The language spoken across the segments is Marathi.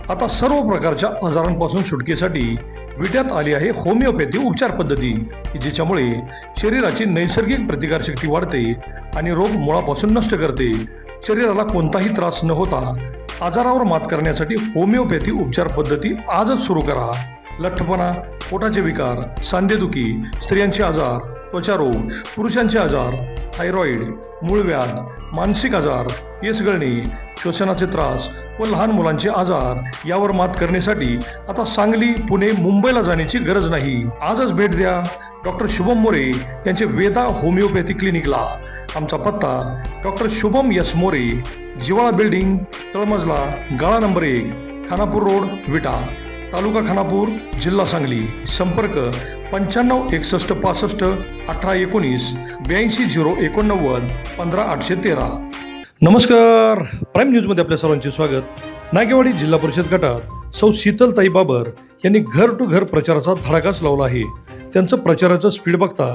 आता सर्व प्रकारच्या आजारांपासून सुटकेसाठी विट्यात आली आहे होमिओपॅथी उपचार पद्धती, जिच्यामुळे शरीराची नैसर्गिक प्रतिकारशक्ती वाढते आणि रोग मुळापासून नष्ट करते. शरीराला कोणताही त्रास न होता आजारावर मात करण्यासाठी होमिओपॅथी उपचार पद्धती आजच सुरू करा. लठ्ठपणा, पोटाचे विकार, सांधेदुखी, स्त्रियांचे आजार, त्वचारोग, पुरुषांचे आजार, थायरॉइड, मूळव्याध, मानसिक आजार, केस गळणे, श्वसनाचे त्रास व लहान मुलांचे आजार यावर मात करण्यासाठी आता सांगली, पुणे, मुंबईला जाण्याची गरज नाही. आजच भेट द्या डॉक्टर शुभम मोरे यांचे वेदा होमिओपॅथी क्लिनिकला. आमचा पत्ता डॉक्टर शुभम एस मोरे, जिवाळा बिल्डिंग, तळमजला, गाळा नंबर 1, खानापूर रोड, विटा, तालुका खानापूर, जिल्हा सांगली. संपर्क 95 61 65 18 19 82 089 15 813. नमस्कार, प्राईम न्यूजमध्ये आपल्या सर्वांचे स्वागत. नागेवाडी जिल्हा परिषद गटात सौ शीतलताई बाबर यांनी घर टू घर प्रचाराचा धडाकाच लावला आहे. त्यांचं प्रचाराचं स्पीड बघता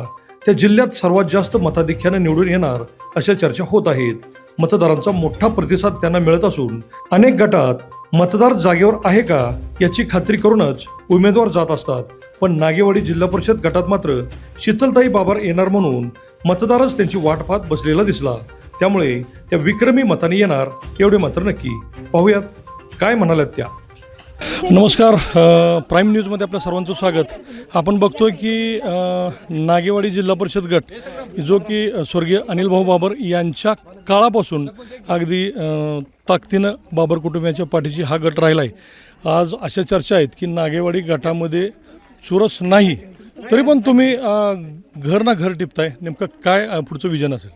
त्या जिल्ह्यात सर्वात जास्त मताधिक्यानं निवडून येणार अशा चर्चा होत आहेत. मतदारांचा मोठा प्रतिसाद त्यांना मिळत असून अनेक गटात मतदार जागेवर आहे का याची खात्री करूनच उमेदवार जात असतात. पण नागेवाडी जिल्हा परिषद गटात मात्र शीतलताई बाबर येणार म्हणून मतदारच त्यांची वाट पाहत बसलेला दिसला. त्यामुळे त्या विक्रमी मताने येणार एवढे मात्र नक्की. पाहूयात काय म्हणाल्यात त्या. नमस्कार, प्राईम न्यूजमध्ये आपल्या सर्वांचं स्वागत. आपण बघतोय की नागेवाडी जिल्हा परिषद गट जो की स्वर्गीय अनिल भाऊ बाबर यांच्या काळापासून अगदी ताकदीनं बाबर कुटुंबियांच्या पाठीशी हा गट राहिला आहे. आज अशा चर्चा आहेत की नागेवाडी गटामध्ये चुरस नाही तरी पण तुम्ही घर ना घर टिपताय. नेमकं काय पुढचं विजन असेल?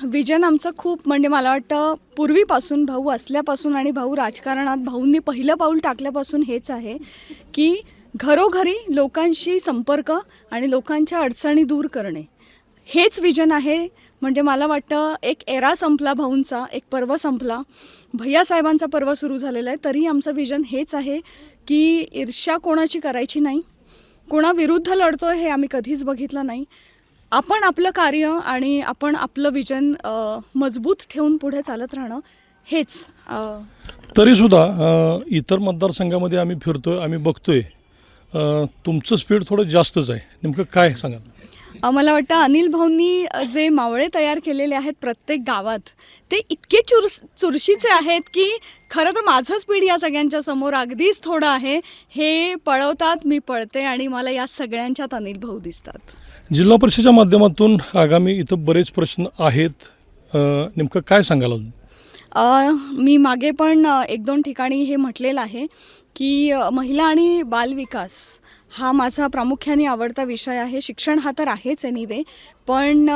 विजन आमचं खूप म्हणजे मला वाटतं पूर्वीपासून, भाऊ असल्यापासून आणि भाऊ राजकारणात, भाऊंनी पहिलं पाऊल टाकल्यापासून हेच आहे की घरोघरी लोकांशी संपर्क आणि लोकांच्या अडचणी दूर करणे, हेच विजन आहे. म्हणजे मला वाटतं एक एरा संपला भाऊंचा, एक पर्व संपला, भैयासाहेबांचा पर्व सुरू झालेला आहे. तरी आमचं विजन हेच आहे की ईर्ष्या कोणाची करायची नाही, कोणाविरुद्ध लढतो हे आम्ही कधीच बघितलं नाही. आपण आपलं कार्य आणि आपण आपलं विजन मजबूत ठेवून पुढे चालत राहणं हेच. तरीसुद्धा इतर मतदारसंघामध्ये आम्ही फिरतोय, आम्ही बघतोय तुमचं स्पीड थोडं जास्तच आहे. नेमकं काय सांगा? मला वाटतं अनिल भाऊंनी जे मावळे तयार केलेले आहेत प्रत्येक गावात, ते इतके चुरशीचे आहेत की खरं तर माझं स्पीड या सगळ्यांच्या समोर अगदीच थोडं आहे. हे पळवतात, मी पळते आणि मला या सगळ्यांच्यात अनिल भाऊ दिसतात. जिल्हा परिषदेच्या माध्यमातून आगामी इथं बरेच प्रश्न आहेत, नेमकं काय सांगाल अजून? मी मागे पण 1-2 ठिकाणी हे म्हटलेलं आहे की महिला आणि बालविकास हा माझा प्रामुख्याने आवडता विषय आहे. शिक्षण हा तर आहेच एनिवे, पण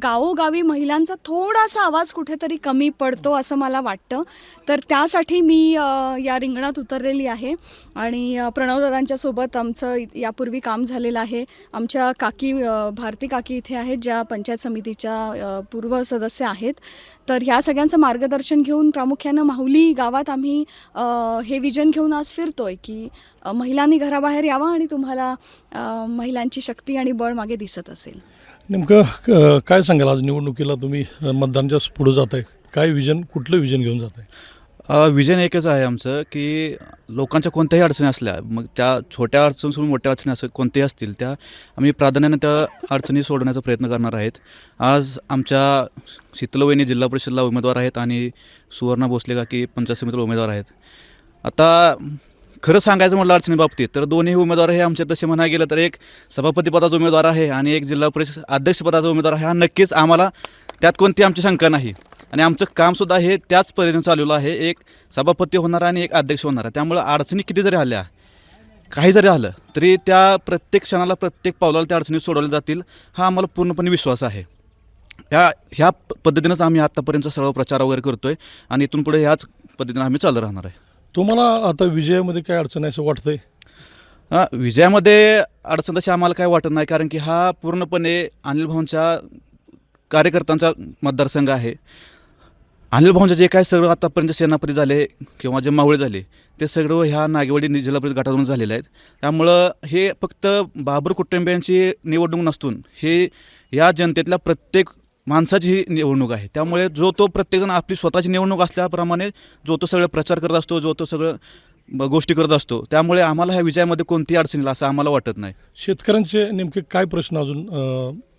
गावोगावी महिलांचा थोडासा आवाज कुठेतरी कमी पडतो असं मला वाटतं. तर त्यासाठी मी या रिंगणात उतरलेली आहे आणि प्रणवदादांच्या सोबत आमचं यापूर्वी काम झालेलं आहे. आमच्या काकी, भारती काकी इथे आहेत, ज्या पंचायत समितीच्या पूर्व सदस्य आहेत. तर ह्या सगळ्यांचं मार्गदर्शन घेऊन प्रामुख्यानं माहुली गावात आम्ही हे विजन घेऊन आज फिरतोय की महिलांनी घराबाहेर यावं आणि तुम्हाला महिलांची शक्ती आणि बळ मागे दिसत असेल. नेमकं काय सांगाल? आज निवडणुकीला तुम्ही मतदानाच्या पुढे जात आहे, काय विजन, कुठलं विजन घेऊन जात आहे? विजन एकच आहे आमचं की लोकांच्या कोणत्याही अडचणी असल्या, मग त्या छोट्या अडचणी सोडून मोठ्या अडचणी असं कोणत्याही असतील, त्या आम्ही प्राधान्यानं त्या अडचणी सोडवण्याचा प्रयत्न करणार आहेत. आज आमच्या शीतलवहिनी जिल्हा परिषदला उमेदवार आहेत आणि सुवर्णा भोसले काकी पंचायत समितीला उमेदवार आहेत. आता खरं सांगायचं म्हटलं अडचणी बाबतीत तर दोन्ही उमेदवार हे आमचे तसे म्हणायला गेलं तर एक सभापतीपदाचा उमेदवार आहे आणि एक जिल्हा परिषद अध्यक्षपदाचा उमेदवार आहे. हा नक्कीच आम्हाला त्यात कोणती आमची शंका नाही आणि आमचं कामसुद्धा हे त्याच परीने चालवलं आहे. एक सभापती होणार आणि एक अध्यक्ष होणार आहे. त्यामुळं अडचणी किती जरी आल्या, काही जरी आलं तरी त्या प्रत्येक क्षणाला, प्रत्येक पावलाला त्या अडचणी सोडवल्या जातील, हा आम्हाला पूर्णपणे विश्वास आहे. ह्या पद्धतीनंच आम्ही आत्तापर्यंत सर्व प्रचार वगैरे करतो आहे आणि इथून पुढे ह्याच पद्धतीनं आम्ही चालू राहणार आहे. तुम्हाला आता विजयामध्ये काय अडचण आहे असं वाटतंय? विजयामध्ये अडचण तशी आम्हाला काय वाटत नाही, कारण की हा पूर्णपणे अनिल भाऊंच्या कार्यकर्त्यांचा मतदारसंघ आहे. अनिल भाऊंचे जे काय सगळं आतापर्यंत सेनापती झाले किंवा जे मावळे झाले ते सगळं ह्या नागेवाडी जिल्हा परिषद गटातून झालेले आहेत. त्यामुळं हे फक्त बाबर कुटुंबियांची निवडणूक नसून हे या जनतेतल्या प्रत्येक माणसाची ही निवडणूक आहे. त्यामुळे जो तो प्रत्येकजण आपली स्वतःची निवडणूक असल्याप्रमाणे जो तो सगळं प्रचार करत असतो, जो तो सगळं गोष्टी करत असतो. त्यामुळे आम्हाला ह्या विजयामध्ये कोणतीही अडचण येईल असं आम्हाला वाटत नाही. शेतकऱ्यांचे नेमके काय प्रश्न अजून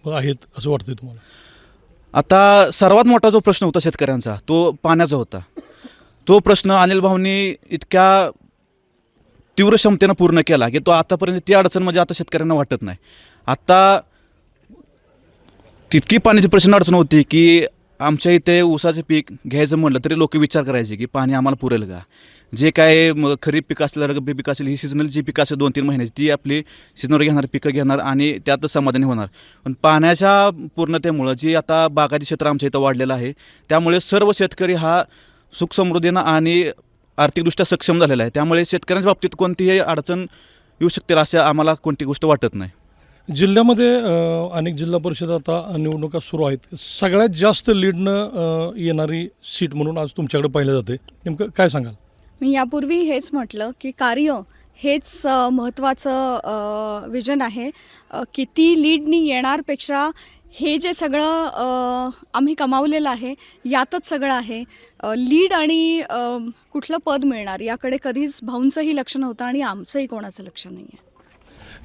आहेत असं वाटतंय तुम्हाला? आता सर्वात मोठा जो प्रश्न होता शेतकऱ्यांचा तो पाण्याचा होता. तो प्रश्न अनिल भाऊंनी इतक्या तीव्र क्षमतेनं पूर्ण केला की तो आतापर्यंत ती अडचण म्हणजे आता शेतकऱ्यांना वाटत नाही. आता तितकी पाण्याची प्रचंड अडचण होती की आमच्या इथे ऊसाचे पीक घ्यायचं म्हटलं तरी लोक विचार करायचे की पाणी आम्हाला पुरेल का. जे काय खरीप पिकं असलं, रब्बी पिकं असेल, ही सिजनल जी पिकं असेल 2-3 महिन्याची ती आपली सिजनवर घेणार पिकं घेणार आणि त्यातच समाधानी होणार. पण पाण्याच्या पूर्णतेमुळं जी आता बागायती क्षेत्र आमच्या इथं वाढलेलं आहे त्यामुळे सर्व शेतकरी हा सुखसमृद्धीनं आणि आर्थिकदृष्ट्या सक्षम झालेला आहे. त्यामुळे शेतकऱ्यांच्या बाबतीत कोणतीही अडचण येऊ शकते असं आम्हाला कोणती गोष्ट वाटत नाही. जिल्ह्यामध्ये अनेक जिल्हा परिषद आता निवडणुका सुरू आहेत. सगळ्यात जास्त लीडनं येणारी सीट म्हणून आज तुमच्याकडे पाहिलं जाते, नेमकं काय सांगाल? मी यापूर्वी हेच म्हटलं की कार्य हेच महत्त्वाचं विजन आहे. किती लीडनी येणारपेक्षा हे जे सगळं आम्ही कमावलेलं आहे यातच सगळं आहे. लीड आणि कुठलं पद मिळणार याकडे कधीच भाऊंचंही लक्ष नव्हतं आणि आमचंही कोणाचं लक्ष नाही आहे.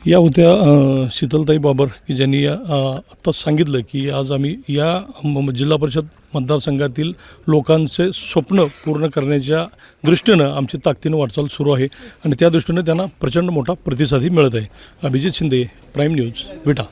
या होत्या शीतलताई बाबर की ज्यांनी आत्ताच सांगितलं की आज आम्ही या जिल्हा परिषद मतदारसंघातील लोकांचे स्वप्न पूर्ण करण्याच्या दृष्टीनं आमची ताकदीनं वाटचाल सुरू आहे आणि त्या दृष्टीनं त्यांना प्रचंड मोठा प्रतिसादही मिळत आहे. अभिजित शिंदे, प्राईम न्यूज, विटा.